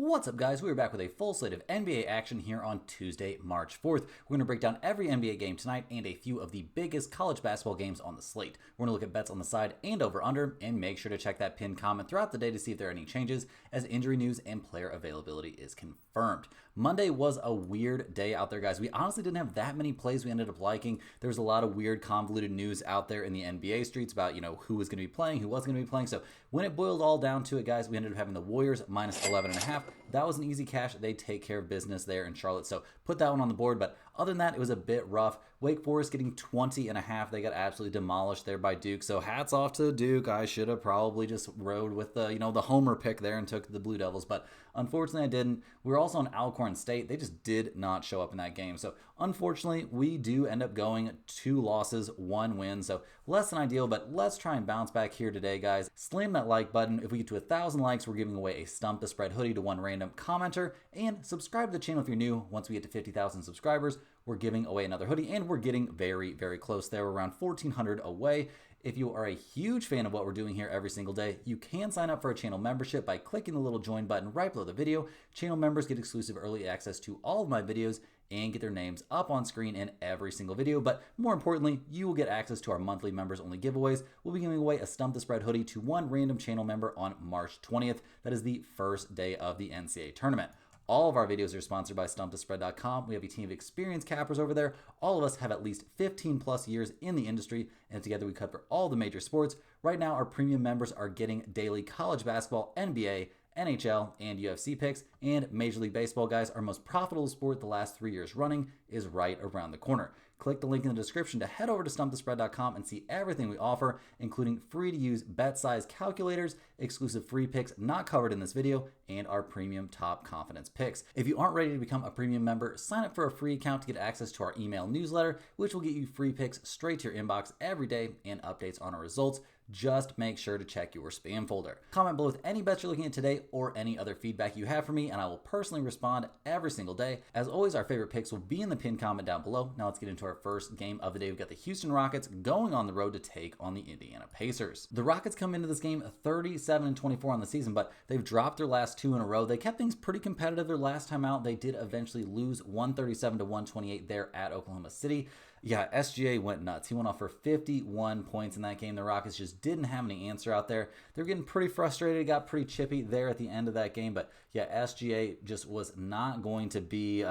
What's up, guys? We're back with a full slate of NBA action here on Tuesday, March 4th. We're going to break down every NBA game tonight and a few of the biggest college basketball games on the slate. We're going to look at bets on the side and over-under, and make sure to check that pinned comment throughout the day to see if there are any changes as injury news and player availability is confirmed. Monday was a weird day out there, guys. We honestly didn't have that many plays we ended up liking. There was a lot of weird, convoluted news out there in the NBA streets about, who was going to be playing, who wasn't going to be playing. So when it boiled all down to it, guys, we ended up having the Warriors minus 11.5. That was an easy cash. They take care of business there in Charlotte. So put that one on the board. But other than that, it was a bit rough. Wake Forest getting 20.5. They got absolutely demolished there by Duke. So hats off to Duke. I should have probably just rode with the homer pick there and took the Blue Devils. But unfortunately, I didn't. We were also on Alcorn State. They just did not show up in that game. So unfortunately, we do end up going 2 losses, 1 win. So less than ideal, but let's try and bounce back here today, guys. Slam that like button. If we get to 1,000 likes, we're giving away a Stump the Spread hoodie to one random commenter. And subscribe to the channel if you're new. Once we get to 50,000 subscribers, we're giving away another hoodie, and we're getting very, very close there. We're around 1,400 away. If you are a huge fan of what we're doing here every single day, you can sign up for a channel membership by clicking the little join button right below the video. Channel members get exclusive early access to all of my videos and get their names up on screen in every single video. But more importantly, you will get access to our monthly members only giveaways. We'll be giving away a Stump the Spread hoodie to one random channel member on March 20th. That is the first day of the NCAA tournament. All of our videos are sponsored by StumpTheSpread.com. We have a team of experienced cappers over there. All of us have at least 15 plus years in the industry, and together we cover all the major sports. Right now, our premium members are getting daily college basketball, NBA, NHL, and UFC picks, and Major League Baseball, guys, our most profitable sport the last 3 years running, is right around the corner. Click the link in the description to head over to StumpTheSpread.com and see everything we offer, including free-to-use bet size calculators, exclusive free picks not covered in this video, and our premium top confidence picks. If you aren't ready to become a premium member, sign up for a free account to get access to our email newsletter, which will get you free picks straight to your inbox every day and updates on our results. Just make sure to check your spam folder. Comment below with any bets you're looking at today or any other feedback you have for me, and I will personally respond every single day. As always, our favorite picks will be in the pinned comment down below. Now let's get into our first game of the day. We've got the Houston Rockets going on the road to take on the Indiana Pacers. The Rockets come into this game 37-24 on the season, but they've dropped their last 2 in a row. They kept things pretty competitive their last time out. They did eventually lose 137-128 there at Oklahoma City. Yeah, SGA went nuts. He went off for 51 points in that game. The Rockets just didn't have any answer out there. They're getting pretty frustrated, got pretty chippy there at the end of that game. But yeah, SGA just was not going to be,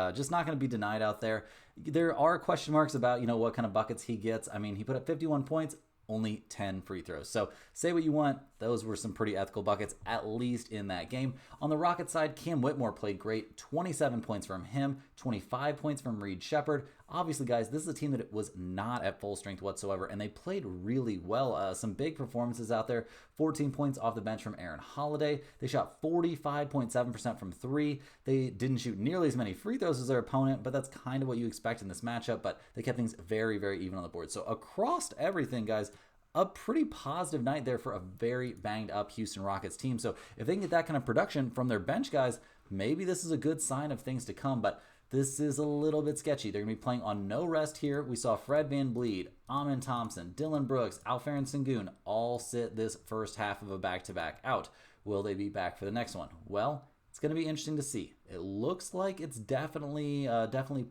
denied out there. There are question marks about, what kind of buckets he gets. I mean, he put up 51 points, only 10 free throws. So say what you want. Those were some pretty ethical buckets, at least in that game. On the Rocket side, Cam Whitmore played great. 27 points from him, 25 points from Reed Shepherd. Obviously, guys, this is a team that was not at full strength whatsoever, and they played really well. Some big performances out there. 14 points off the bench from Aaron Holiday. They shot 45.7% from 3. They didn't shoot nearly as many free throws as their opponent, but that's kind of what you expect in this matchup. But they kept things very, very even on the board. So across everything, guys, a pretty positive night there for a very banged up Houston Rockets team. So if they can get that kind of production from their bench guys, maybe this is a good sign of things to come. But this is a little bit sketchy. They're going to be playing on no rest here. We saw Fred VanVleet, Amen Thompson, Dylan Brooks, Alperen Sengun all sit this first half of a back-to-back out. Will they be back for the next one? Well, it's going to be interesting to see. It looks like it's definitely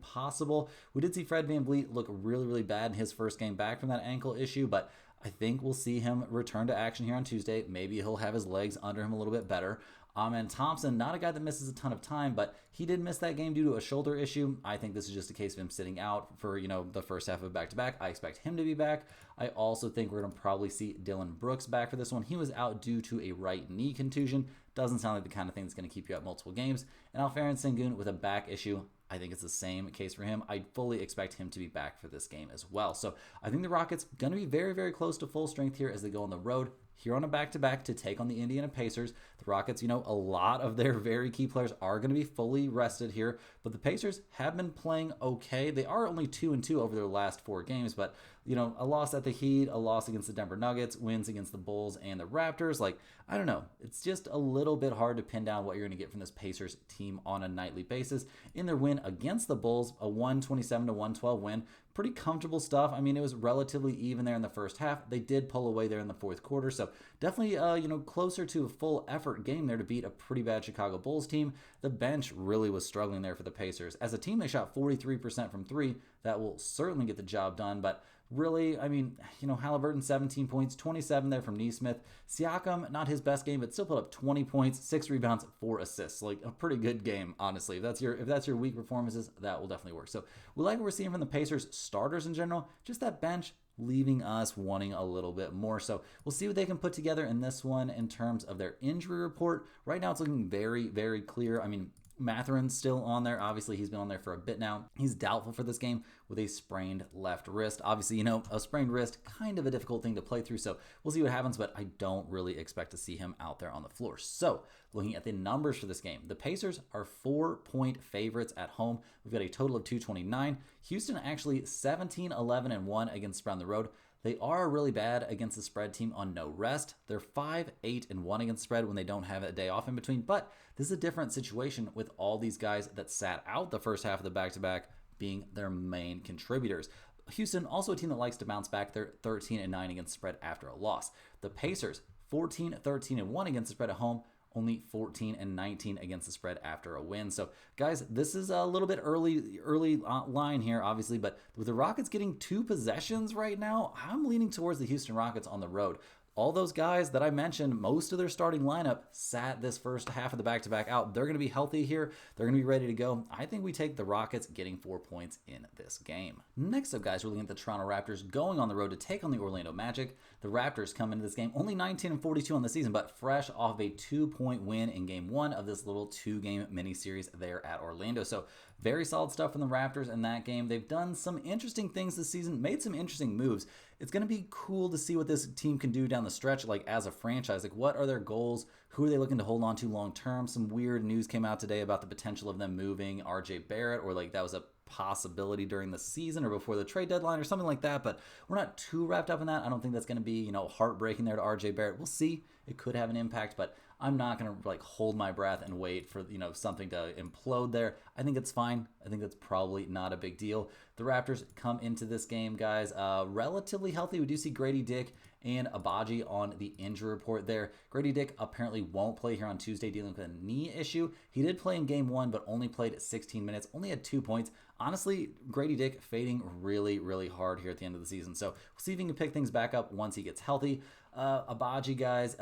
possible. We did see Fred VanVleet look really, really bad in his first game back from that ankle issue, but I think we'll see him return to action here on Tuesday. Maybe he'll have his legs under him a little bit better. Amen Thompson, not a guy that misses a ton of time, but he did miss that game due to a shoulder issue. I think this is just a case of him sitting out for, the first half of back-to-back. I expect him to be back. I also think we're going to probably see Dylan Brooks back for this one. He was out due to a right knee contusion. Doesn't sound like the kind of thing that's going to keep you out multiple games. And Alperen Sengun with a back issue, I think it's the same case for him. I fully expect him to be back for this game as well. So I think the Rockets going to be very, very close to full strength here as they go on the road here on a back-to-back to take on the Indiana Pacers. The Rockets, a lot of their very key players are going to be fully rested here, but the Pacers have been playing okay. They are only 2-2 over their last 4 games, but a loss at the Heat, a loss against the Denver Nuggets, wins against the Bulls and the Raptors. I don't know. It's just a little bit hard to pin down what you're going to get from this Pacers team on a nightly basis. In their win against the Bulls, a 127-112 win, pretty comfortable stuff. I mean, it was relatively even there in the first half. They did pull away there in the fourth quarter, so definitely, closer to a full effort game there to beat a pretty bad Chicago Bulls team. The bench really was struggling there for the Pacers. As a team, they shot 43% from three. That will certainly get the job done, but really, I mean, Halliburton 17 points, 27 there from Nesmith. Siakam, not his best game, but still put up 20 points, 6 rebounds, 4 assists. Like a pretty good game, honestly. If that's your weak performances, that will definitely work. So we like what we're seeing from the Pacers starters in general. Just that bench leaving us wanting a little bit more. So we'll see what they can put together in this one in terms of their injury report. Right now, it's looking very, very clear. I mean, Matherin's still on there. Obviously, he's been on there for a bit now. He's doubtful for this game with a sprained left wrist. Obviously, a sprained wrist, kind of a difficult thing to play through, so we'll see what happens, but I don't really expect to see him out there on the floor. So, looking at the numbers for this game, the Pacers are 4-point favorites at home. We've got a total of 229. Houston actually 17, 11, and 1 against spread on the road. They are really bad against the spread team on no rest. They're 5, 8, and 1 against spread when they don't have a day off in between. But this is a different situation with all these guys that sat out the first half of the back-to-back being their main contributors. Houston, also a team that likes to bounce back. They're 13 and 9 against spread after a loss. The Pacers, 14, 13, and 1 against the spread at home. Only 14 and 19 against the spread after a win. So, guys, this is a little bit early line here, obviously, but with the Rockets getting 2 possessions right now, I'm leaning towards the Houston Rockets on the road. All those guys that I mentioned, most of their starting lineup sat this first half of the back-to-back out. They're going to be healthy here. They're going to be ready to go. I think we take the Rockets getting 4 points in this game. Next up, guys, we're looking at the Toronto Raptors going on the road to take on the Orlando Magic. The Raptors come into this game only 19 and 42 on the season, but fresh off a 2-point win in game 1 of this little 2-game mini-series there at Orlando. So very solid stuff from the Raptors in that game. They've done some interesting things this season, made some interesting moves. It's going to be cool to see what this team can do down the stretch, like as a franchise. Like, what are their goals? Who are they looking to hold on to long term? Some weird news came out today about the potential of them moving RJ Barrett, or like that was a possibility during the season or before the trade deadline or something like that, but we're not too wrapped up in that. I don't think that's going to be, heartbreaking there to RJ Barrett. We'll see. It could have an impact, but I'm not going to hold my breath and wait for, something to implode there. I think it's fine. I think that's probably not a big deal. The Raptors come into this game, guys, relatively healthy. We do see Grady Dick and Abaji on the injury report there. Grady Dick apparently won't play here on Tuesday, dealing with a knee issue. He did play in game 1, but only played 16 minutes, only had 2 points. Honestly, Grady Dick fading really, really hard here at the end of the season. So we'll see if he can pick things back up once he gets healthy. Abaji, guys,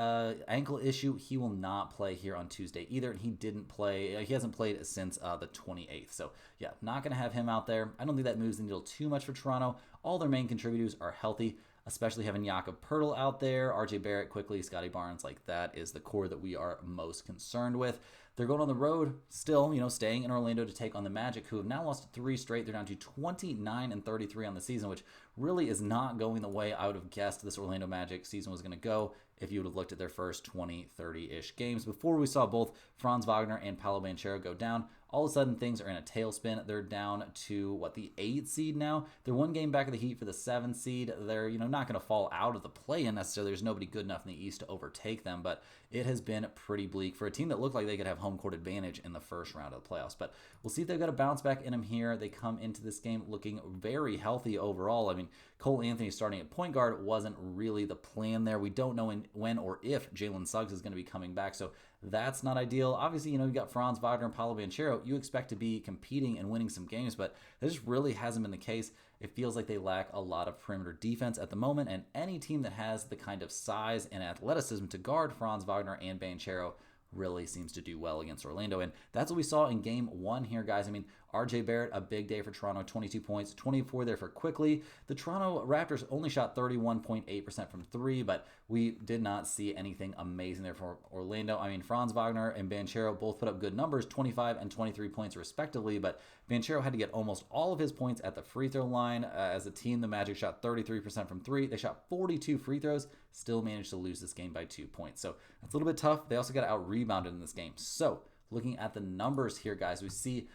ankle issue. He will not play here on Tuesday either. And he didn't play. He hasn't played since the 28th. So, yeah, not going to have him out there. I don't think that moves the needle too much for Toronto. All their main contributors are healthy, especially having Jakob Poeltl out there, RJ Barrett quickly, Scotty Barnes. Like, that is the core that we are most concerned with. They're going on the road still, staying in Orlando to take on the Magic, who have now lost 3 straight. They're down to 29 and 33 on the season, which really is not going the way I would have guessed this Orlando Magic season was going to go if you would have looked at their first 20, 30-ish games. Before we saw both Franz Wagner and Paolo Banchero go down, all of a sudden things are in a tailspin. They're down to, the 8th seed now? They're 1 game back of the Heat for the 7th seed. They're, not going to fall out of the play-in necessarily. There's nobody good enough in the East to overtake them, but it has been pretty bleak for a team that looked like they could have home court advantage in the first round of the playoffs. But we'll see if they've got a bounce back in them here. They come into this game looking very healthy overall. I mean, Cole Anthony starting at point guard wasn't really the plan there. We don't know when or if Jalen Suggs is going to be coming back, so that's not ideal. Obviously, you got Franz Wagner and Paolo Banchero. You expect to be competing and winning some games, but that just really hasn't been the case. It feels like they lack a lot of perimeter defense at the moment, and any team that has the kind of size and athleticism to guard Franz Wagner and Banchero really seems to do well against Orlando. And that's what we saw in game 1 here, guys. I mean, RJ Barrett, a big day for Toronto, 22 points, 24 there for Quickly. The Toronto Raptors only shot 31.8% from 3, but we did not see anything amazing there for Orlando. I mean, Franz Wagner and Banchero both put up good numbers, 25 and 23 points respectively, but Banchero had to get almost all of his points at the free throw line. As a team, the Magic shot 33% from 3. They shot 42 free throws, still managed to lose this game by 2 points. So that's a little bit tough. They also got out-rebounded in this game. So looking at the numbers here, guys, we see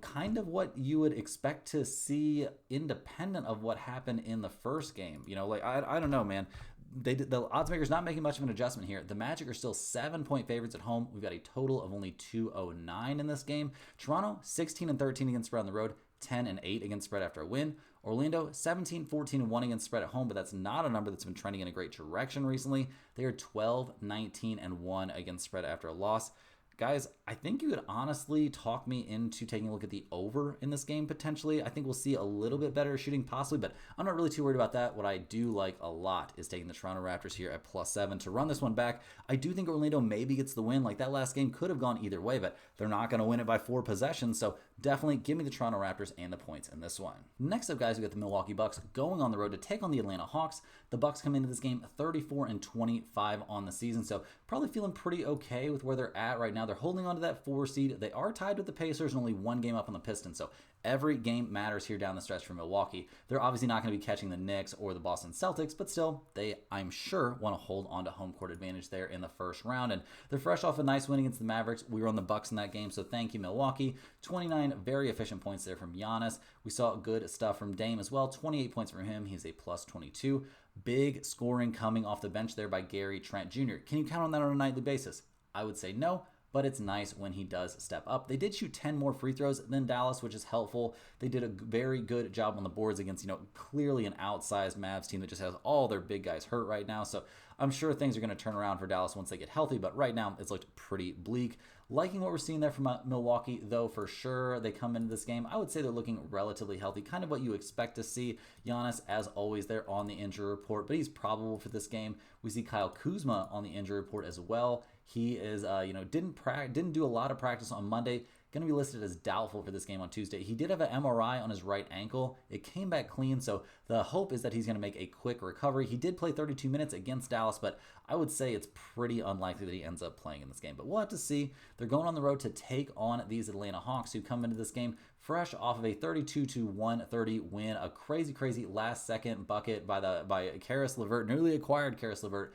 kind of what you would expect to see independent of what happened in the first game. I don't know, man. The odds makers not making much of an adjustment here. The Magic are still 7-point favorites at home. We've got a total of only 209 in this game. Toronto 16 and 13 against spread on the road, 10-8 against spread after a win. Orlando, 17-14-1 against spread at home, but that's not a number that's been trending in a great direction recently. They are 12-19-1 against spread after a loss. Guys, I think you could honestly talk me into taking a look at the over in this game potentially. I think we'll see a little bit better shooting possibly, but I'm not really too worried about that. What I do like a lot is taking the Toronto Raptors here at +7 to run this one back. I do think Orlando maybe gets the win. Like that last game could have gone either way, but they're not going to win it by 4 possessions. So definitely give me the Toronto Raptors and the points in this one. Next up, guys, we got the Milwaukee Bucks going on the road to take on the Atlanta Hawks. The Bucks come into this game 34-25 on the season, so probably feeling pretty okay with where they're at right now. They're holding on to that 4 seed. They are tied with the Pacers and only 1 game up on the Pistons, so every game matters here down the stretch for Milwaukee. They're obviously not going to be catching the Knicks or the Boston Celtics, but still, they, I'm sure, want to hold on to home court advantage there in the first round. And they're fresh off a nice win against the Mavericks. We were on the Bucks in that game, so thank you, Milwaukee. 29 very efficient points there from Giannis. We saw good stuff from Dame as well. 28 points from him. He's a +22. Big scoring coming off the bench there by Gary Trent Jr. Can you count on that on a nightly basis? I would say no, but it's nice when he does step up. They did shoot 10 more free throws than Dallas, which is helpful. They did a very good job on the boards against, clearly an outsized Mavs team that just has all their big guys hurt right now. So I'm sure things are going to turn around for Dallas once they get healthy, but right now it's looked pretty bleak. Liking what we're seeing there from Milwaukee, though, for sure. They come into this game, I would say they're looking relatively healthy, kind of what you expect to see. Giannis, as always, there on the injury report, but he's probable for this game. We see Kyle Kuzma on the injury report as well. He is, didn't do a lot of practice on Monday. Going to be listed as doubtful for this game on Tuesday. He did have an MRI on his right ankle. It came back clean, so the hope is that he's going to make a quick recovery. He did play 32 minutes against Dallas, but I would say it's pretty unlikely that he ends up playing in this game. But we'll have to see. They're going on the road to take on these Atlanta Hawks, who come into this game fresh off of a 32-130 win, a crazy last-second bucket by Caris LeVert, newly acquired Caris LeVert.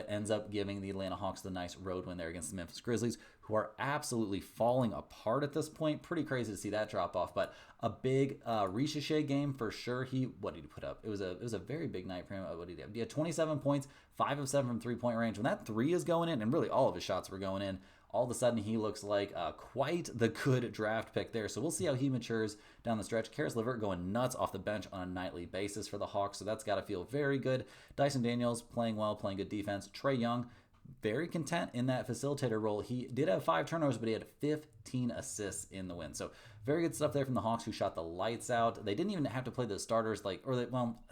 Ends up giving the Atlanta Hawks the nice road win there against the Memphis Grizzlies, who are absolutely falling apart at this point. Pretty crazy to see that drop off, but a big Ricochet game for sure. What did he put up? It was a very big night for him. What did he have? He had 27 points, 5 of 7 from three-point range. When that 3 is going in, and really all of his shots were going in, all of a sudden he looks like quite the good draft pick there. So we'll see how he matures down the stretch. Caris LeVert going nuts off the bench on a nightly basis for the Hawks, so that's got to feel very good. Dyson Daniels playing well, playing good defense. Trae Young, very content in that facilitator role. He did have 5 turnovers, but he had 15 assists in the win. So very good stuff there from the Hawks, who shot the lights out. They didn't even have to play the starters,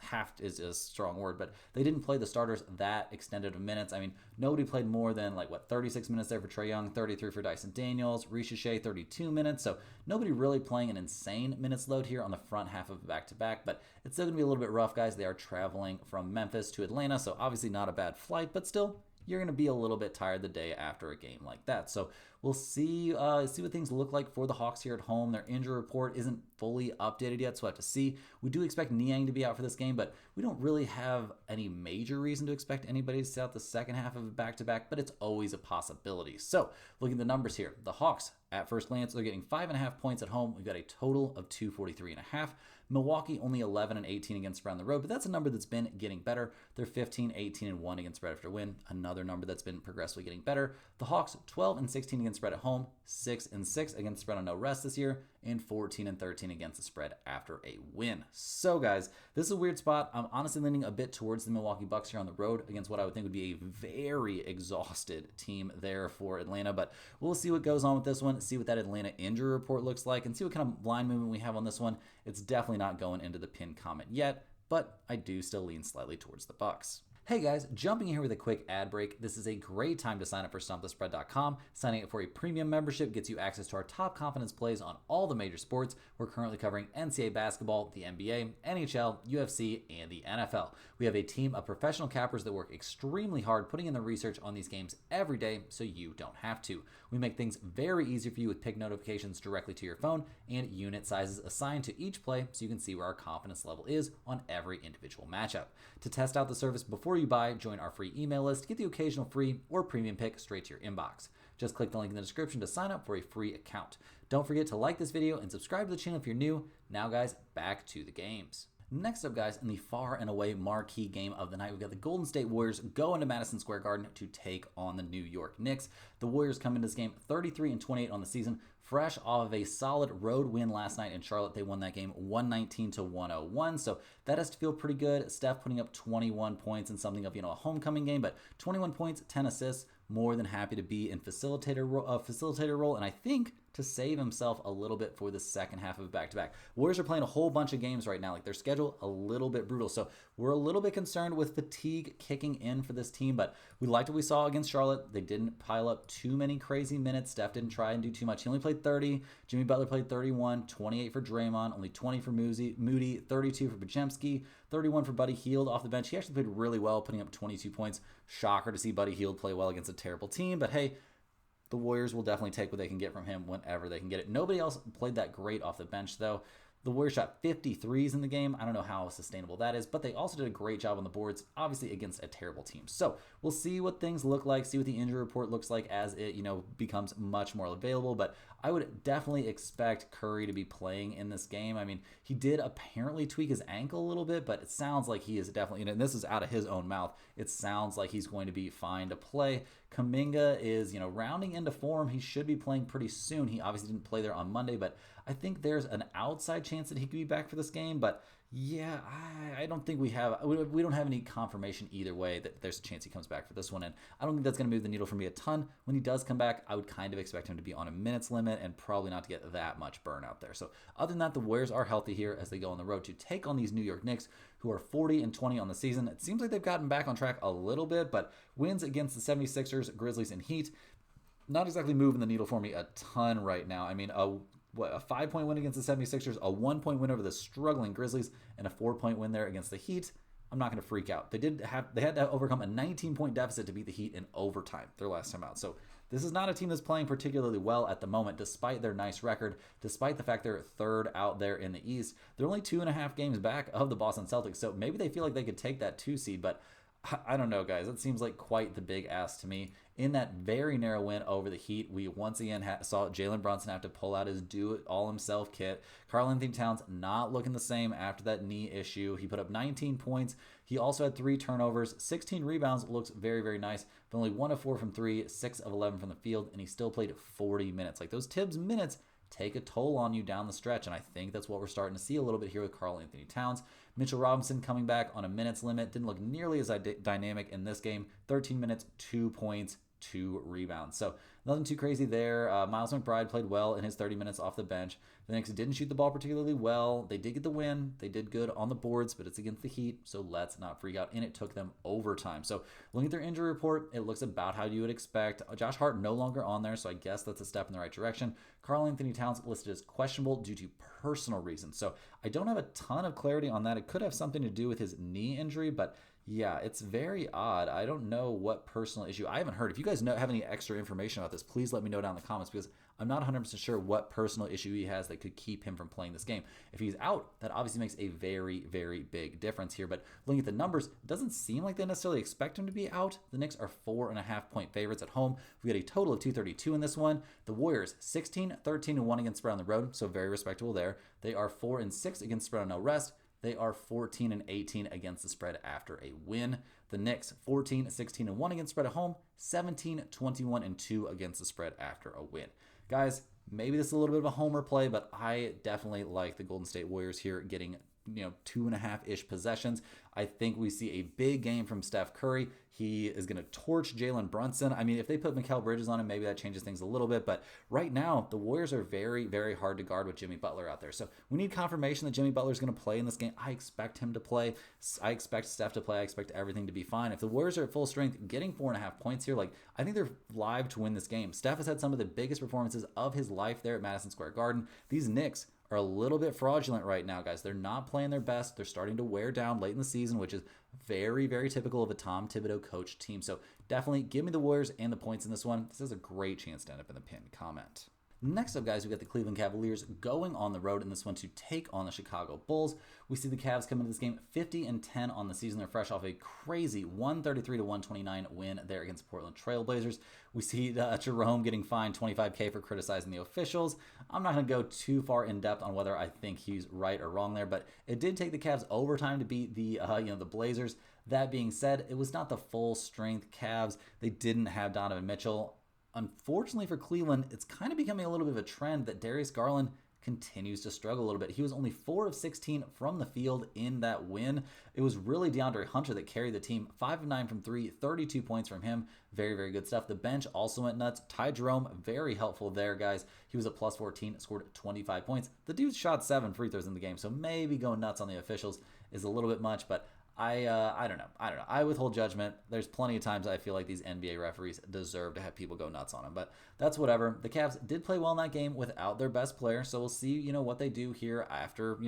half is a strong word, but they didn't play the starters that extended of minutes. I mean, nobody played more than 36 minutes there for Trae Young, 33 for Dyson Daniels, Ricochet 32 minutes. So nobody really playing an insane minutes load here on the front half of back-to-back, but it's still going to be a little bit rough, guys. They are traveling from Memphis to Atlanta, so obviously not a bad flight, but still, you're going to be a little bit tired the day after a game like that. So we'll see what things look like for the Hawks here at home. Their injury report isn't fully updated yet, so we'll have to see. We do expect Niang to be out for this game, but we don't really have any major reason to expect anybody to sit out the second half of a back-to-back, but it's always a possibility. So looking at the numbers here, the Hawks, at first glance, they're getting 5.5 points at home. We've got a total of 243.5. Milwaukee only 11-18 against spread on the road, but that's a number that's been getting better. They're 15-18-1 against spread after win, another number that's been progressively getting better. The Hawks 12-16 against spread at home, 6-6 against spread on no rest this year, and 14-13 against the spread after a win. So guys, this is a weird spot. I'm honestly leaning a bit towards the Milwaukee Bucks here on the road against what I would think would be a very exhausted team there for Atlanta, but we'll see what goes on with this one, see what that Atlanta injury report looks like, and see what kind of line movement we have on this one. It's definitely not going into the pin comment yet, but I do still lean slightly towards the Bucks. Hey guys, jumping in here with a quick ad break. This is a great time to sign up for StompTheSpread.com. Signing up for a premium membership gets you access to our top confidence plays on all the major sports. We're currently covering NCAA basketball, the NBA, NHL, UFC, and the NFL. We have a team of professional cappers that work extremely hard putting in the research on these games every day so you don't have to. We make things very easy for you with pick notifications directly to your phone and unit sizes assigned to each play so you can see where our confidence level is on every individual matchup. To test out the service before you buy, join our free email list, get the occasional free or premium pick straight to your inbox. Just click the link in the description to sign up for a free account. Don't forget to like this video and subscribe to the channel if you're new. Now guys, back to the games. Next up, guys, in the far and away marquee game of the night, we've got the Golden State Warriors going to Madison Square Garden to take on the New York Knicks. The Warriors come into this game 33-28 on the season, fresh off of a solid road win last night in Charlotte. They won that game 119-101, so that has to feel pretty good. Steph putting up 21 points in something of a homecoming game, but 21 points, 10 assists. More than happy to be in facilitator role, and I think to save himself a little bit for the second half of back-to-back. Warriors are playing a whole bunch of games right now. Like, their schedule a little bit brutal, so we're a little bit concerned with fatigue kicking in for this team, but we liked what we saw against Charlotte. They didn't pile up too many crazy minutes. Steph didn't try and do too much. He only played 30. Jimmy Butler played 31, 28 for Draymond, only 20 for Moody, 32 for Podziemski, 31 for Buddy Hield off the bench. He actually played really well, putting up 22 points. Shocker to see Buddy Hield play well against a terrible team, but hey, the Warriors will definitely take what they can get from him whenever they can get it. Nobody else played that great off the bench, though. The Warriors shot 53s in the game. I don't know how sustainable that is, but they also did a great job on the boards, obviously against a terrible team. So we'll see what things look like, see what the injury report looks like as it, becomes much more available. But I would definitely expect Curry to be playing in this game. I mean, he did apparently tweak his ankle a little bit, but it sounds like he is definitely, and this is out of his own mouth, it sounds like he's going to be fine to play. Kuminga is, rounding into form. He should be playing pretty soon. He obviously didn't play there on Monday, but I think there's an outside chance that he could be back for this game. But yeah, I don't think we don't have any confirmation either way that there's a chance he comes back for this one, and I don't think that's going to move the needle for me a ton. When he does come back, I would kind of expect him to be on a minutes limit and probably not to get that much burn out there. So other than that, the Warriors are healthy here as they go on the road to take on these New York Knicks, who are 40-20 on the season. It seems like they've gotten back on track a little bit, but wins against the 76ers, Grizzlies, and Heat, not exactly moving the needle for me a ton right now. I mean, a 5-point win against the 76ers, a 1-point win over the struggling Grizzlies, and a 4-point win there against the Heat. I'm not going to freak out. They had to overcome a 19-point deficit to beat the Heat in overtime their last time out. So this is not a team that's playing particularly well at the moment, despite their nice record, despite the fact they're third out there in the East. They're only 2.5 games back of the Boston Celtics, so maybe they feel like they could take that 2 seed, but I don't know, guys. That seems like quite the big ask to me. In that very narrow win over the Heat, we once again saw Jalen Brunson have to pull out his do-it-all-himself kit. Karl-Anthony Towns not looking the same after that knee issue. He put up 19 points. He also had 3 turnovers, 16 rebounds. Looks very, very nice. But only 1 of 4 from 3, 6 of 11 from the field, and he still played 40 minutes. Like, those Tibbs minutes take a toll on you down the stretch, and I think that's what we're starting to see a little bit here with Karl-Anthony Towns. Mitchell Robinson coming back on a minutes limit. Didn't look nearly as dynamic in this game. 13 minutes, 2 points, 2 rebounds. So nothing too crazy there. Miles McBride played well in his 30 minutes off the bench. The Knicks didn't shoot the ball particularly well. They did get the win. They did good on the boards, but it's against the Heat, so let's not freak out. And it took them overtime. So looking at their injury report, it looks about how you would expect. Josh Hart no longer on there, so I guess that's a step in the right direction. Karl-Anthony Towns listed as questionable due to personal reasons. So I don't have a ton of clarity on that. It could have something to do with his knee injury, but yeah, it's very odd. I don't know what personal issue. I haven't heard. If you guys have any extra information about this, please let me know down in the comments, because I'm not 100% sure what personal issue he has that could keep him from playing this game. If he's out, that obviously makes a very, very big difference here. But looking at the numbers, it doesn't seem like they necessarily expect him to be out. The Knicks are 4.5-point favorites at home. We had a total of 232 in this one. The Warriors, 16-13-1 against spread on the road, so very respectable there. They are 4-6 against spread on no rest. They are 14-18 against the spread after a win. The Knicks, 14-16-1 against spread at home, 17-21-2 against the spread after a win. Guys, maybe this is a little bit of a homer play, but I definitely like the Golden State Warriors here getting 2.5-ish possessions. I think we see a big game from Steph Curry. He is going to torch Jalen Brunson. I mean, if they put Mikal Bridges on him, maybe that changes things a little bit. But right now, the Warriors are very, very hard to guard with Jimmy Butler out there. So we need confirmation that Jimmy Butler is going to play in this game. I expect him to play. I expect Steph to play. I expect everything to be fine. If the Warriors are at full strength, getting 4.5 points here, I think they're live to win this game. Steph has had some of the biggest performances of his life there at Madison Square Garden. These Knicks are a little bit fraudulent right now, guys. They're not playing their best. They're starting to wear down late in the season, which is very, very typical of a Tom Thibodeau coach team. So definitely give me the Warriors and the points in this one. This is a great chance to end up in the pinned comment. Next up, guys, we got the Cleveland Cavaliers going on the road in this one to take on the Chicago Bulls. We see the Cavs come into this game 50-10 on the season. They're fresh off a crazy 133-129 win there against the Portland Trailblazers. We see Jerome getting fined $25K for criticizing the officials. I'm not going to go too far in depth on whether I think he's right or wrong there, but it did take the Cavs overtime to beat the the Blazers. That being said, it was not the full strength Cavs. They didn't have Donovan Mitchell. Unfortunately for Cleveland, it's kind of becoming a little bit of a trend that Darius Garland continues to struggle a little bit. He was only 4 of 16 from the field in that win. It was really DeAndre Hunter that carried the team. 5 of 9 from 3, 32 points from him. Very, very good stuff. The bench also went nuts. Ty Jerome, very helpful there, guys. He was a plus 14, scored 25 points. The dude shot 7 free throws in the game, so maybe going nuts on the officials is a little bit much, but I don't know. I withhold judgment. There's plenty of times I feel like these NBA referees deserve to have people go nuts on them, but that's whatever. The Cavs did play well in that game without their best player, so we'll see, what they do here after,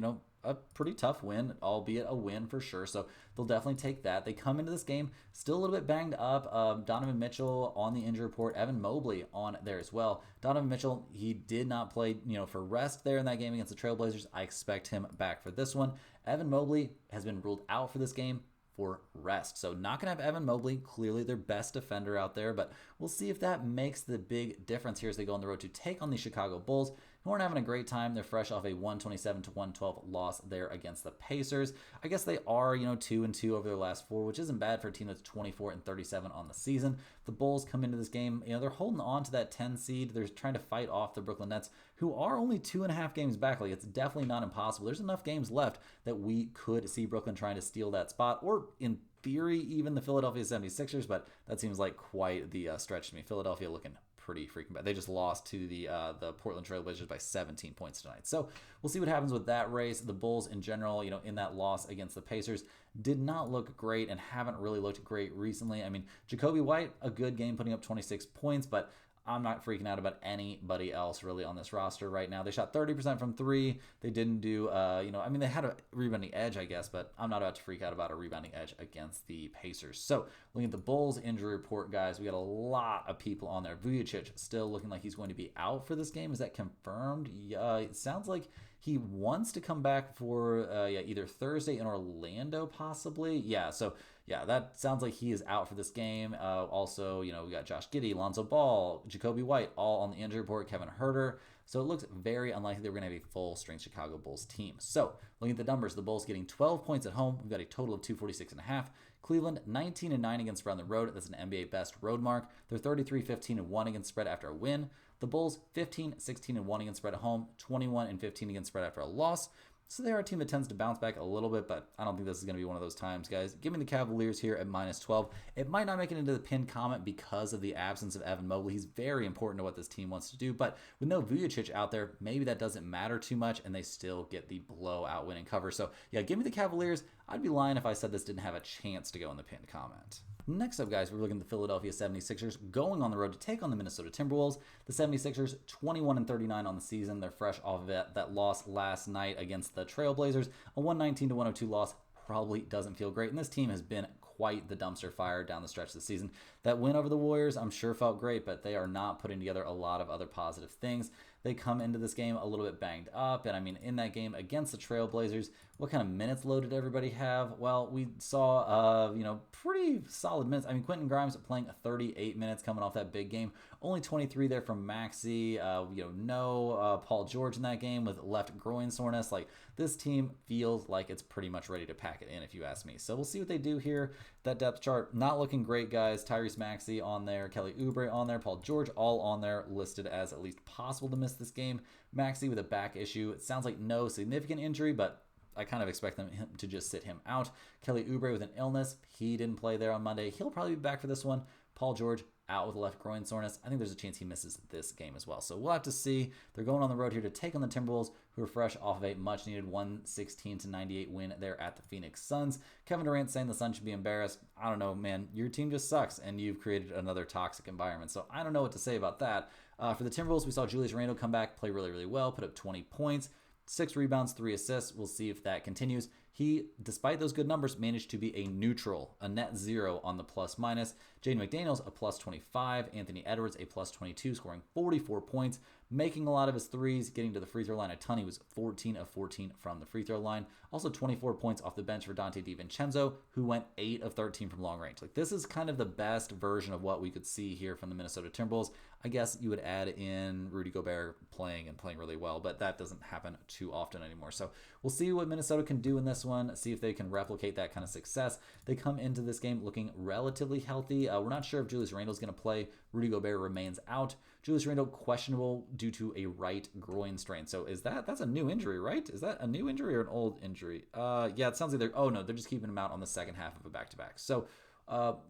a pretty tough win, albeit a win for sure. So they'll definitely take that. They come into this game still a little bit banged up. Donovan Mitchell on the injury report. Evan Mobley on there as well. Donovan Mitchell, he did not play, for rest there in that game against the Trailblazers. I expect him back for this one. Evan Mobley has been ruled out for this game for rest. So not going to have Evan Mobley, clearly their best defender out there, but we'll see if that makes the big difference here as they go on the road to take on the Chicago Bulls, who aren't having a great time. They're fresh off a 127-112 loss there against the Pacers. I guess they are, 2-2 over their last 4, which isn't bad for a team that's 24-37 on the season. The Bulls come into this game, they're holding on to that 10 seed. They're trying to fight off the Brooklyn Nets, who are only 2.5 games back. Like, it's definitely not impossible. There's enough games left that we could see Brooklyn trying to steal that spot, or in theory, even the Philadelphia 76ers, but that seems like quite the stretch to me. Philadelphia looking pretty freaking bad. They just lost to the Portland Trailblazers by 17 points tonight. So we'll see what happens with that race. The Bulls in general, in that loss against the Pacers, did not look great and haven't really looked great recently. I mean, Jacoby White, a good game, putting up 26 points, but I'm not freaking out about anybody else really on this roster right now. They shot 30% from 3. They didn't do, they had a rebounding edge, I guess, but I'm not about to freak out about a rebounding edge against the Pacers. So looking at the Bulls injury report, guys, we got a lot of people on there. Vujacic still looking like he's going to be out for this game. Is that confirmed? It sounds like he wants to come back for either Thursday in Orlando, possibly. Yeah, that sounds like he is out for this game. Also, we got Josh Giddey, Lonzo Ball, Jacoby White, all on the injury report, Kevin Huerter. So it looks very unlikely that we're going to have a full-strength Chicago Bulls team. So looking at the numbers, the Bulls getting 12 points at home. We've got a total of 246.5. Cleveland, 19-9 against spread on the road. That's an NBA best road mark. They're 33-15-1 against spread after a win. The Bulls, 15-16-1 against spread at home, 21-15 against spread after a loss. So they are a team that tends to bounce back a little bit, but I don't think this is going to be one of those times, guys. Give me the Cavaliers here at -12. It might not make it into the pinned comment because of the absence of Evan Mobley. He's very important to what this team wants to do, but with no Vujacic out there, maybe that doesn't matter too much, and they still get the blowout winning cover. So, yeah, give me the Cavaliers. I'd be lying if I said this didn't have a chance to go in the pinned comment. Next up, guys, we're looking at the Philadelphia 76ers going on the road to take on the Minnesota Timberwolves. The 76ers, 21-39 on the season. They're fresh off of that loss last night against the Trailblazers. A 119-102 loss probably doesn't feel great, and this team has been quite the dumpster fire down the stretch of the season. That win over the Warriors, I'm sure felt great, but they are not putting together a lot of other positive things. They come into this game a little bit banged up, and I mean, in that game against the Trailblazers, what kind of minutes load did everybody have? Well, we saw, pretty solid minutes. I mean, Quentin Grimes playing 38 minutes coming off that big game. Only 23 there from Maxey. No Paul George in that game with left groin soreness. Like, this team feels like it's pretty much ready to pack it in, if you ask me. So we'll see what they do here. That depth chart, not looking great, guys. Tyrese Maxey on there, Kelly Oubre on there, Paul George all on there, listed as at least possible to miss this game. Maxey with a back issue. It sounds like no significant injury, but I kind of expect them to just sit him out. Kelly Oubre with an illness. He didn't play there on Monday. He'll probably be back for this one. Paul George out with a left groin soreness. I think there's a chance he misses this game as well. So we'll have to see. They're going on the road here to take on the Timberwolves, who are fresh off of a much-needed 116-98 win there at the Phoenix Suns. Kevin Durant saying the Suns should be embarrassed. I don't know, man. Your team just sucks, and you've created another toxic environment. So I don't know what to say about that. For the Timberwolves, we saw Julius Randle come back, play really, really well, put up 20 points. 6 rebounds, 3 assists. We'll see if that continues. He, despite those good numbers, managed to be a neutral, a net 0 on the plus-minus. Jaden McDaniels, a plus 25. Anthony Edwards, a plus 22, scoring 44 points. making a lot of his threes, getting to the free throw line a ton. He was 14 of 14 from the free throw line. Also 24 points off the bench for Dante DiVincenzo, who went 8 of 13 from long range. Like, this is kind of the best version of what we could see here from the Minnesota Timberwolves. I guess you would add in Rudy Gobert playing really well, but that doesn't happen too often anymore. So we'll see what Minnesota can do in this one, see if they can replicate that kind of success. They come into this game looking relatively healthy. We're not sure if Julius Randle's going to play. Rudy Gobert remains out. Julius Randle questionable due to a right groin strain. So that's a new injury, right? Is that a new injury or an old injury? Yeah, it sounds like they're just keeping him out on the second half of a back-to-back. So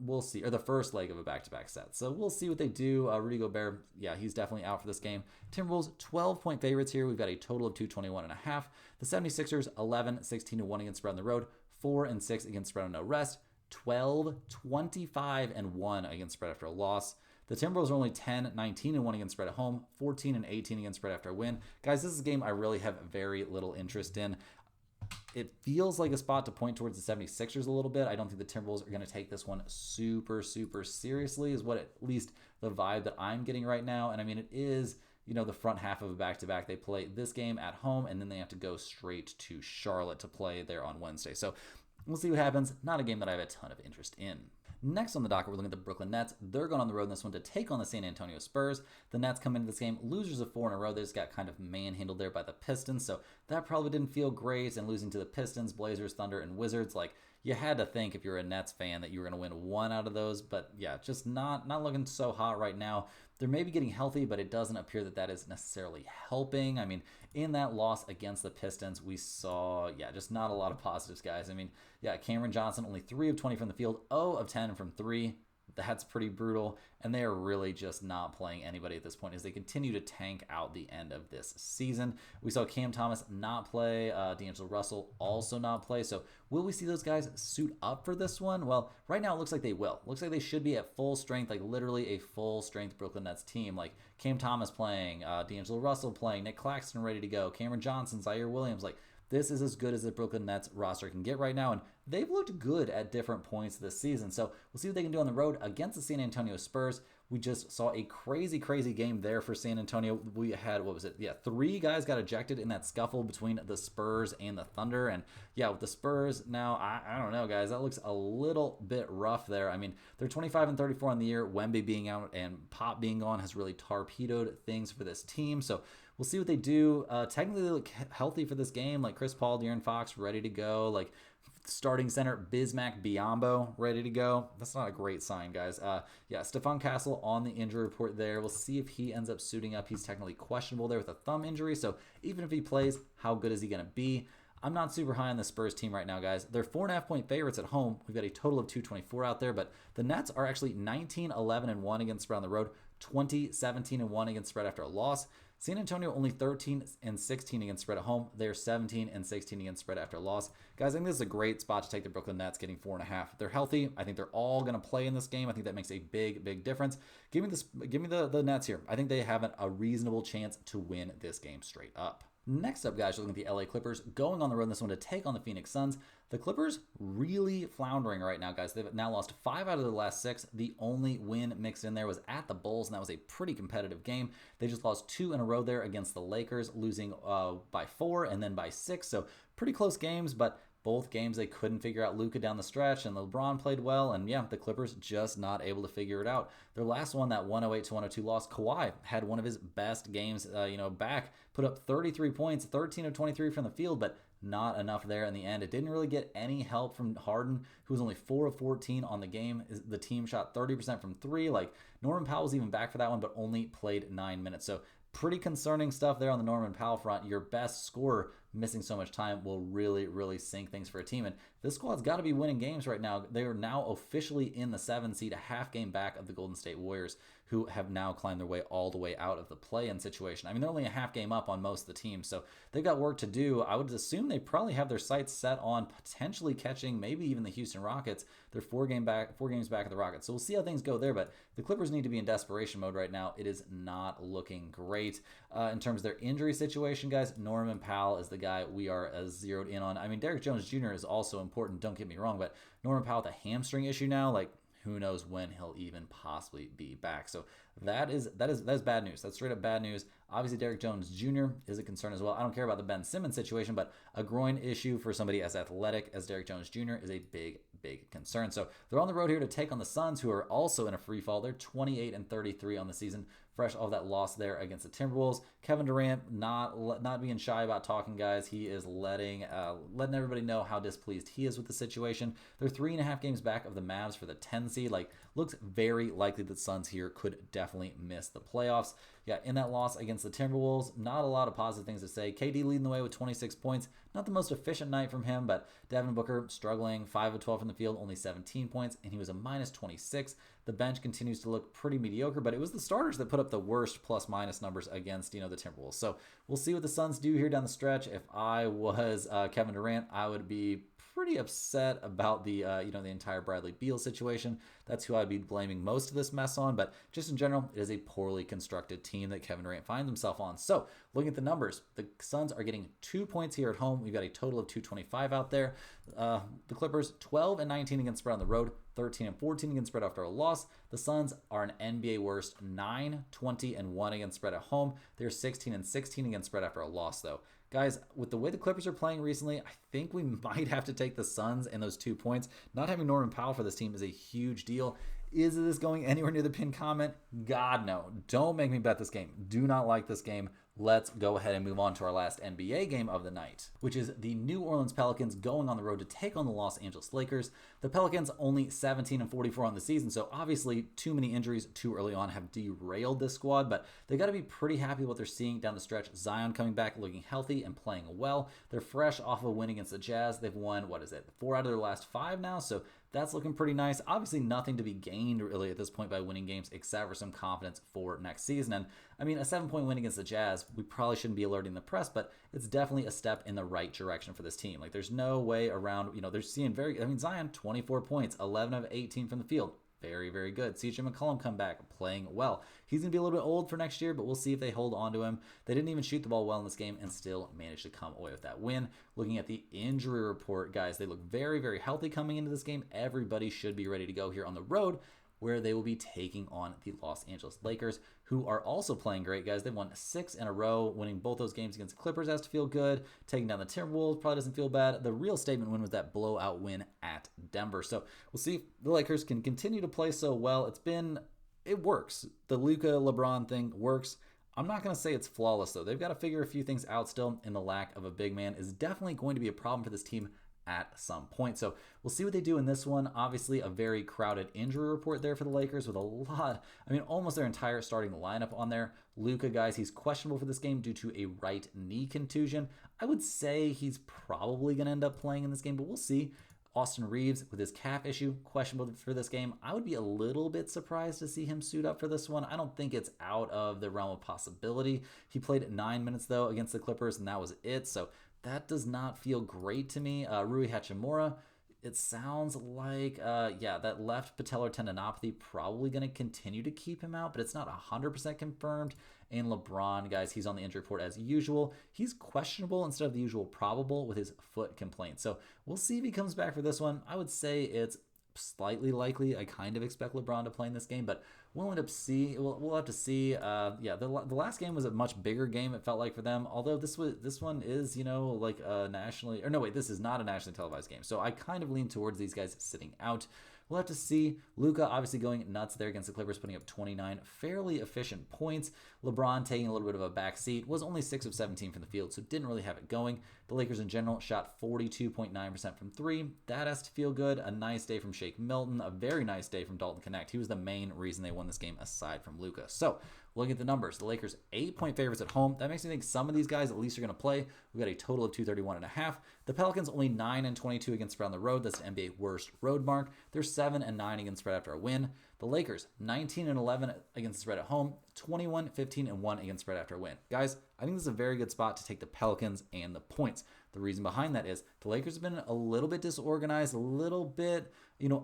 we'll see, or the first leg of a back-to-back set. So we'll see what they do. Rudy Gobert, yeah, he's definitely out for this game. Timberwolves 12-point favorites here. We've got a total of 221.5. The 76ers 11-16-1 against spread on the road, 4-6 against spread on no rest, 12-25-1 against spread after a loss. The Timberwolves are only 10-19-1 against spread at home, 14-18 against spread after a win. Guys, this is a game I really have very little interest in. It feels like a spot to point towards the 76ers a little bit. I don't think the Timberwolves are going to take this one super seriously, is what at least the vibe that I'm getting right now. And I mean, it is, the front half of a back-to-back. They play this game at home, and then they have to go straight to Charlotte to play there on Wednesday. So we'll see what happens. Not a game that I have a ton of interest in. Next on the docket, we're looking at the Brooklyn Nets. They're going on the road in this one to take on the San Antonio Spurs. The Nets come into this game losers of 4 in a row. They just got kind of manhandled there by the Pistons, so that probably didn't feel great. And losing to the Pistons, Blazers, Thunder, and Wizards, like, you had to think if you're a Nets fan that you were going to win one out of those. But yeah, just not looking so hot right now. They're maybe getting healthy, but it doesn't appear that is necessarily helping. I mean, in that loss against the Pistons, we saw, just not a lot of positives, guys. I mean, Cameron Johnson, only 3 of 20 from the field, 0 of 10 from 3. That's pretty brutal, and they are really just not playing anybody at this point as they continue to tank out the end of this season. We saw Cam Thomas not play, D'Angelo Russell also not play, so will we see those guys suit up for this one? Well, right now it looks like they will. Looks like they should be at full strength, like literally a full-strength Brooklyn Nets team, like Cam Thomas playing, D'Angelo Russell playing, Nick Claxton ready to go, Cameron Johnson, Zaire Williams, like, this is as good as the Brooklyn Nets roster can get right now, and they've looked good at different points this season. So we'll see what they can do on the road against the San Antonio Spurs. We just saw a crazy game there for San Antonio. We had, 3 guys got ejected in that scuffle between the Spurs and the Thunder. And with the Spurs now, I don't know, guys. That looks a little bit rough there. I mean, they're 25-34 on the year. Wemby being out and Pop being gone has really torpedoed things for this team. So we'll see what they do. Technically, they look healthy for this game. Like Chris Paul, De'Aaron Fox, ready to go. Like starting center Bismack Biyombo ready to go. That's not a great sign, guys. Stephon Castle on the injury report there. We'll see if he ends up suiting up. He's technically questionable there with a thumb injury. So even if he plays, how good is he going to be? I'm not super high on the Spurs team right now, guys. They're 4.5-point favorites at home. We've got a total of 224 out there, but the Nets are actually 19-11-1 against spread on the road, 20-17-1 against spread after a loss. San Antonio only 13-16 against spread at home. They're 17-16 against spread after a loss. Guys, I think this is a great spot to take the Brooklyn Nets, getting 4.5. They're healthy. I think they're all going to play in this game. I think that makes a big difference. Give me the Nets here. I think they have a reasonable chance to win this game straight up. Next up, guys, we're looking at the LA Clippers going on the road in this one to take on the Phoenix Suns. The Clippers really floundering right now, guys. They've now lost 5 out of their last 6. The only win mixed in there was at the Bulls, and that was a pretty competitive game. They just lost 2 in a row there against the Lakers, losing by 4 and then by 6. So pretty close games, but both games they couldn't figure out Luka down the stretch, and LeBron played well, and the Clippers just not able to figure it out. Their last one, that 108-102 loss, Kawhi had one of his best games, back, put up 33 points, 13 of 23 from the field, but not enough there in the end. It didn't really get any help from Harden, who was only 4 of 14 on the game. The team shot 30% from 3. Like, Norman Powell was even back for that one, but only played 9 minutes. So pretty concerning stuff there on the Norman Powell front. Your best scorer missing so much time will really sink things for a team. And this squad's got to be winning games right now. They are now officially in the 7 seed, a half game back of the Golden State Warriors, who have now climbed their way all the way out of the play-in situation. I mean, they're only a half game up on most of the teams, so they've got work to do. I would assume they probably have their sights set on potentially catching maybe even the Houston Rockets. They're 4 games back of the Rockets. So we'll see how things go there, but the Clippers need to be in desperation mode right now. It is not looking great. In terms of their injury situation, guys, Norman Powell is the guy we are zeroed in on. I mean, Derrick Jones Jr. is also important, don't get me wrong, but Norman Powell with a hamstring issue now, like, who knows when he'll even possibly be back. So that is bad news. That's straight up bad news. Obviously, Derrick Jones Jr. is a concern as well. I don't care about the Ben Simmons situation, but a groin issue for somebody as athletic as Derrick Jones Jr. is a big concern. So they're on the road here to take on the Suns, who are also in a free fall. They're 28-33 on the season, fresh off that loss there against the Timberwolves. Kevin Durant not being shy about talking, guys. He is letting everybody know how displeased he is with the situation. They're 3.5 games back of the Mavs for the 10 seed. Looks very likely that Suns here could definitely miss the playoffs. Yeah, in that loss against the Timberwolves, not a lot of positive things to say. KD leading the way with 26 points. Not the most efficient night from him, but Devin Booker struggling, 5 of 12 from the field, only 17 points, and he was a minus 26. The bench continues to look pretty mediocre, but it was the starters that put up the worst plus-minus numbers against, the Timberwolves. So we'll see what the Suns do here down the stretch. If I was Kevin Durant, I would be pretty upset about the entire Bradley Beal situation. That's who I'd be blaming most of this mess on. But just in general, it is a poorly constructed team that Kevin Durant finds himself on. So looking at the numbers, the Suns are getting 2 points here at home. We've got a total of 225 out there. The Clippers 12-19 against spread on the road, 13-14 against spread after a loss. The Suns are an NBA worst 9-20-1 against spread at home. They're 16-16 against spread after a loss though. Guys, with the way the Clippers are playing recently, I think we might have to take the Suns and those 2 points. Not having Norman Powell for this team is a huge deal. Is this going anywhere near the pin comment? God, no. Don't make me bet this game. Do not like this game. Let's go ahead and move on to our last NBA game of the night, which is the New Orleans Pelicans going on the road to take on the Los Angeles Lakers. The Pelicans only 17-44 on the season, so obviously too many injuries too early on have derailed this squad, but they got to be pretty happy with what they're seeing down the stretch. Zion coming back, looking healthy and playing well. They're fresh off of a win against the Jazz. They've won, 4 out of their last 5 now, so that's looking pretty nice. Obviously, nothing to be gained really at this point by winning games except for some confidence for next season. And I mean, a 7-point win against the Jazz, we probably shouldn't be alerting the press, but it's definitely a step in the right direction for this team. There's no way around, they're seeing Zion, 24 points, 11 of 18 from the field. Very, very good. CJ McCollum come back, playing well. He's going to be a little bit old for next year, but we'll see if they hold on to him. They didn't even shoot the ball well in this game and still managed to come away with that win. Looking at the injury report, guys, they look very, very healthy coming into this game. Everybody should be ready to go here on the road, where they will be taking on the Los Angeles Lakers, who are also playing great, guys. They've won 6 in a row. Winning both those games against the Clippers has to feel good. Taking down the Timberwolves probably doesn't feel bad. The real statement win was that blowout win at Denver. So we'll see if the Lakers can continue to play so well. It works. The Luka LeBron thing works. I'm not going to say it's flawless, though. They've got to figure a few things out still, and the lack of a big man is definitely going to be a problem for this team at some point. So we'll see what they do in this one. Obviously, a very crowded injury report there for the Lakers with almost their entire starting lineup on there. Luka, guys, he's questionable for this game due to a right knee contusion. I would say he's probably going to end up playing in this game, but we'll see. Austin Reeves with his calf issue, questionable for this game. I would be a little bit surprised to see him suit up for this one. I don't think it's out of the realm of possibility. He played 9 minutes, though, against the Clippers, and that was it. So that does not feel great to me. Rui Hachimura, it sounds like, that left patellar tendinopathy probably going to continue to keep him out, but it's not 100% confirmed. And LeBron, guys, he's on the injury report as usual. He's questionable instead of the usual probable with his foot complaint. So we'll see if he comes back for this one. I would say it's slightly likely. I kind of expect LeBron to play in this game, but we'll have to see. The last game was a much bigger game, it felt like, for them. Although this one is, this is not a nationally televised game. So I kind of lean towards these guys sitting out. We'll have to see. Luka obviously going nuts there against the Clippers, putting up 29 fairly efficient points. LeBron taking a little bit of a back seat, was only 6 of 17 from the field, so didn't really have it going. The Lakers in general shot 42.9% from 3. That has to feel good. A nice day from Shake Milton, a very nice day from Dalton Connect. He was the main reason they won this game aside from Luka. So looking at the numbers, the Lakers 8-point favorites at home. That makes me think some of these guys at least are going to play. We got a total of 231.5. The Pelicans only 9-22 against spread on the road. That's an NBA worst road mark. They're 7-9 against spread after a win. The Lakers 19-11 against the spread at home. 21-15-1 against spread after a win. Guys, I think this is a very good spot to take the Pelicans and the points. The reason behind that is the Lakers have been a little bit disorganized, a little bit,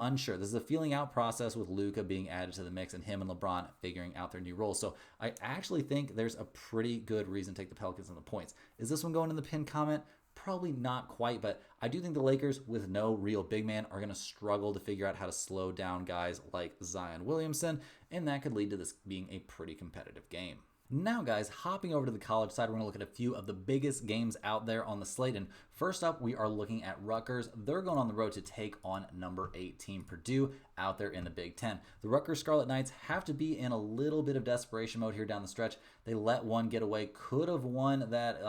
unsure. This is a feeling out process with Luka being added to the mix and him and LeBron figuring out their new roles. So I actually think there's a pretty good reason to take the Pelicans and the points. Is this one going in the pin comment? Probably not quite, but I do think the Lakers, with no real big man, are going to struggle to figure out how to slow down guys like Zion Williamson, and that could lead to this being a pretty competitive game. Now, guys, hopping over to the college side, we're going to look at a few of the biggest games out there on the slate. And first up, we are looking at Rutgers. They're going on the road to take on number 18 Purdue out there in the Big Ten. The Rutgers Scarlet Knights have to be in a little bit of desperation mode here down the stretch. They let one get away, could have won that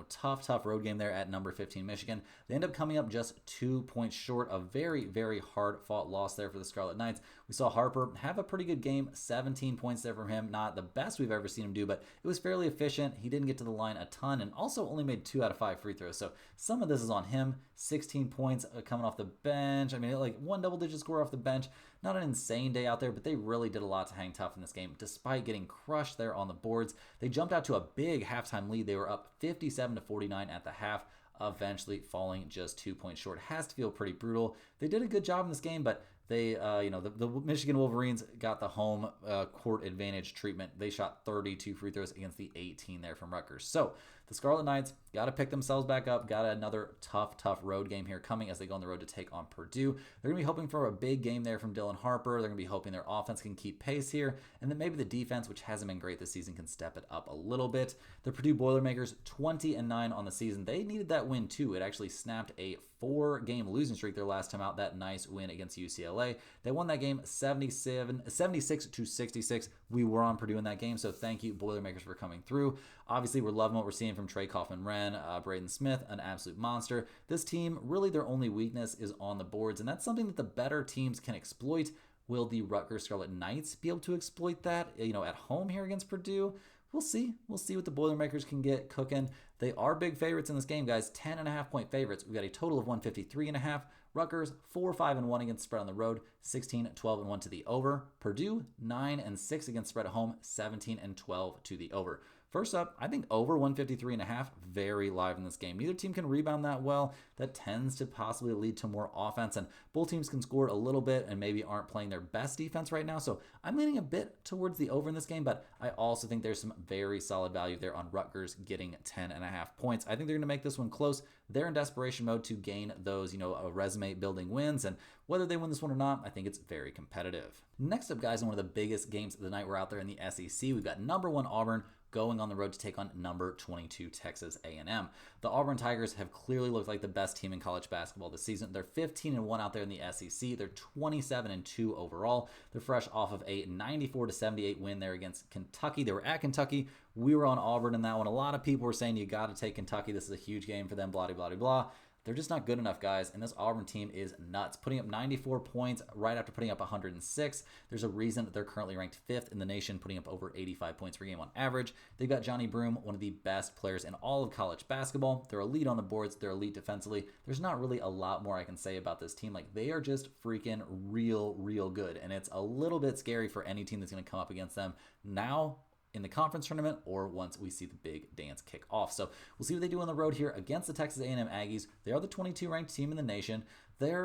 tough road game there at number 15 Michigan. They end up coming up just 2 points short. A very, very hard-fought loss there for the Scarlet Knights. We saw Harper have a pretty good game, 17 points there from him. Not the best we've ever seen him do, but it was fairly efficient. He didn't get to the line a ton and also only made 2 out of 5 free throws. So some of this is on him. 16 points coming off the bench. I mean, like one double-digit score off the bench. Not an insane day out there, but they really did a lot to hang tough in this game, despite getting crushed there on the boards. They jumped out to a big halftime lead. They were up 57-49 at the half, eventually falling just 2 points short. Has to feel pretty brutal. They did a good job in this game, but they, the Michigan Wolverines got the home court advantage treatment. They shot 32 free throws against the 18 there from Rutgers. So the Scarlet Knights got to pick themselves back up. Got another tough road game here coming as they go on the road to take on Purdue. They're going to be hoping for a big game there from Dylan Harper. They're going to be hoping their offense can keep pace here, and then maybe the defense, which hasn't been great this season, can step it up a little bit. The Purdue Boilermakers, 20-9 on the season. They needed that win too. It actually snapped a 4-game losing streak their last time out. That nice win against UCLA. They won that game 76-66. We were on Purdue in that game, so thank you, Boilermakers, for coming through. Obviously, we're loving what we're seeing from Trey Kaufman-Wren, Braden Smith, an absolute monster. This team, really their only weakness is on the boards, and that's something that the better teams can exploit. Will the Rutgers Scarlet Knights be able to exploit that, at home here against Purdue? We'll see. We'll see what the Boilermakers can get cooking. They are big favorites in this game, guys. 10.5-point favorites. We've got a total of 153.5. Rutgers 4-5-1 against spread on the road, 16-12-1 to the over. Purdue 9-6 against spread at home, 17-12 to the over. First up, I think over 153.5, very live in this game. Neither team can rebound that well. That tends to possibly lead to more offense, and both teams can score a little bit and maybe aren't playing their best defense right now. So I'm leaning a bit towards the over in this game, but I also think there's some very solid value there on Rutgers getting 10.5 points. I think they're going to make this one close. They're in desperation mode to gain those, resume building wins, and whether they win this one or not, I think it's very competitive. Next up, guys, in one of the biggest games of the night, we're out there in the SEC. We've got number 1 Auburn going on the road to take on number 22 Texas A&M. The Auburn Tigers have clearly looked like the best team in college basketball this season. They're 15-1 out there in the SEC. They're 27-2 overall. They're fresh off of a 94-78 win there against Kentucky. They were at Kentucky. We were on Auburn in that one. A lot of people were saying you got to take Kentucky. This is a huge game for them, blah, blah, blah, blah. They're just not good enough, guys, and this Auburn team is nuts. Putting up 94 points right after putting up 106. There's a reason that they're currently ranked 5th in the nation, putting up over 85 points per game on average. They've got Johnny Broome, one of the best players in all of college basketball. They're elite on the boards. They're elite defensively. There's not really a lot more I can say about this team. Like, they are just freaking real good, and it's a little bit scary for any team that's going to come up against them now in the conference tournament or once we see the big dance kick off. So we'll see what they do on the road here against the Texas A&M Aggies. They are the 22 ranked team in the nation. They're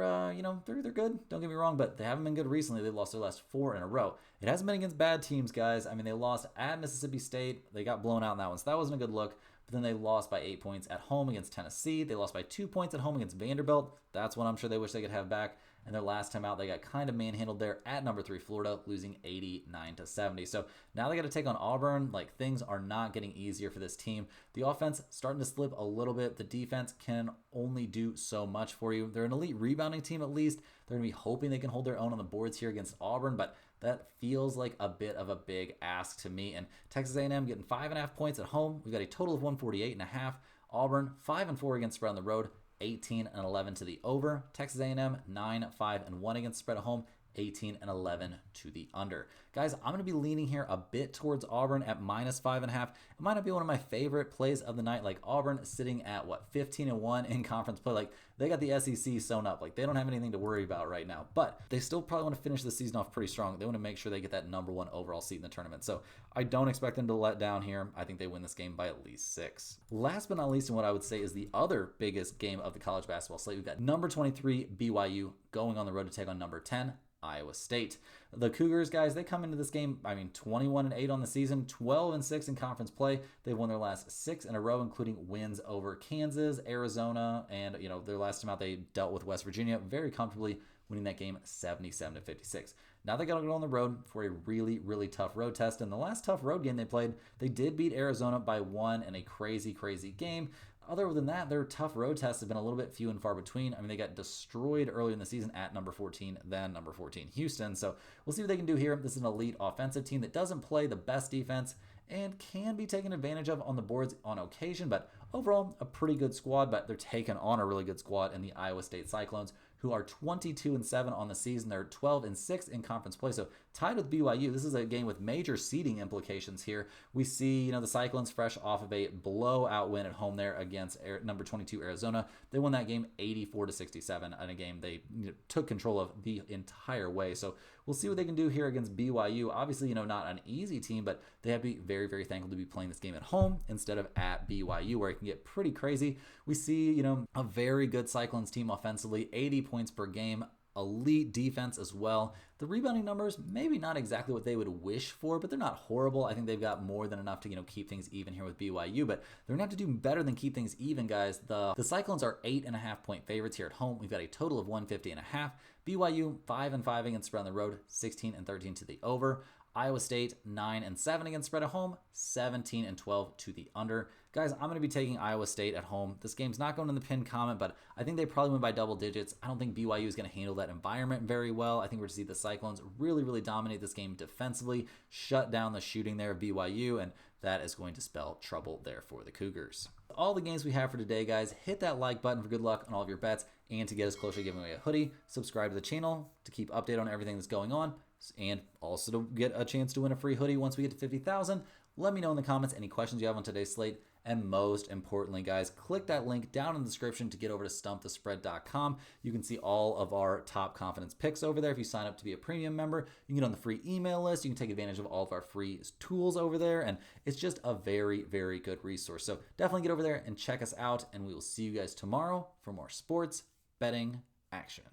they're good. Don't get me wrong, but they haven't been good recently. They've lost their last 4 in a row. It hasn't been against bad teams, guys. I mean, they lost at Mississippi State. They got blown out in that one, so that wasn't a good look. But then they lost by 8 points at home against Tennessee. They lost by 2 points at home against Vanderbilt. That's one I'm sure they wish they could have back. And their last time out, they got kind of manhandled there at number 3 Florida, losing 89-70. So now they got to take on Auburn. Like, things are not getting easier for this team. The offense starting to slip a little bit. The defense can only do so much for you. They're an elite rebounding team at least. They're going to be hoping they can hold their own on the boards here against Auburn, but that feels like a bit of a big ask to me. And Texas A&M getting 5.5 points at home. We've got a total of 148.5. Auburn 5-4 against spread on the road, 18-11 to the over. Texas A&M 9-5-1 against spread at home, 18-11 to the under. Guys, I'm going to be leaning here a bit towards Auburn at -5.5. It might not be one of my favorite plays of the night. Like, Auburn sitting at 15-1 in conference play. Like, they got the SEC sewn up. Like, they don't have anything to worry about right now. But they still probably want to finish the season off pretty strong. They want to make sure they get that number 1 overall seat in the tournament. So I don't expect them to let down here. I think they win this game by at least 6. Last but not least, in what I would say is the other biggest game of the college basketball slate, we've got number 23 BYU going on the road to take on number 10 Iowa State. The Cougars, guys, they come into this game, 21-8 on the season, 12-6 in conference play. They've won their last 6 in a row, including wins over Kansas, Arizona, and their last time out they dealt with West Virginia very comfortably, winning that game 77-56. Now they got to go on the road for a really, really tough road test. And the last tough road game they played, they did beat Arizona by 1 in a crazy, crazy game. Other than that, their tough road tests have been a little bit few and far between. They got destroyed early in the season at number 14, then number 14 Houston. So we'll see what they can do here. This is an elite offensive team that doesn't play the best defense and can be taken advantage of on the boards on occasion. But overall, a pretty good squad, but they're taking on a really good squad in the Iowa State Cyclones, who are 22-7 on the season. They're 12-6 in conference play, so tied with BYU. This is a game with major seeding implications here. We see, the Cyclones fresh off of a blowout win at home there against number 22 Arizona. They won that game 84-67 in a game they took control of the entire way. So we'll see what they can do here against BYU. Obviously, not an easy team, but they have to be very, very thankful to be playing this game at home instead of at BYU, where it can get pretty crazy. We see, a very good Cyclones team offensively, 80 points per game, elite defense as well. The rebounding numbers, maybe not exactly what they would wish for, but they're not horrible. I think they've got more than enough to keep things even here with BYU, but they're going to have to do better than keep things even, guys. The Cyclones are 8.5 point favorites here at home. We've got a total of 150.5. BYU 5-5 against spread on the road, 16-13 to the over. Iowa State 9-7 against spread at home, 17-12 to the under. Guys, I'm going to be taking Iowa State at home. This game's not going in the pinned comment, but I think they probably win by double digits. I don't think BYU is going to handle that environment very well. I think we're going to see the Cyclones really, really dominate this game defensively, shut down the shooting there of BYU, and that is going to spell trouble there for the Cougars. All the games we have for today, guys. Hit that like button for good luck on all of your bets, and to get us closer to giving away a hoodie, subscribe to the channel to keep updated on everything that's going on, and also to get a chance to win a free hoodie once we get to 50,000. Let me know in the comments any questions you have on today's slate. And most importantly, guys, click that link down in the description to get over to stumpthespread.com. You can see all of our top confidence picks over there. If you sign up to be a premium member, you can get on the free email list. You can take advantage of all of our free tools over there. And it's just a very, very good resource. So definitely get over there and check us out. And we will see you guys tomorrow for more sports betting action.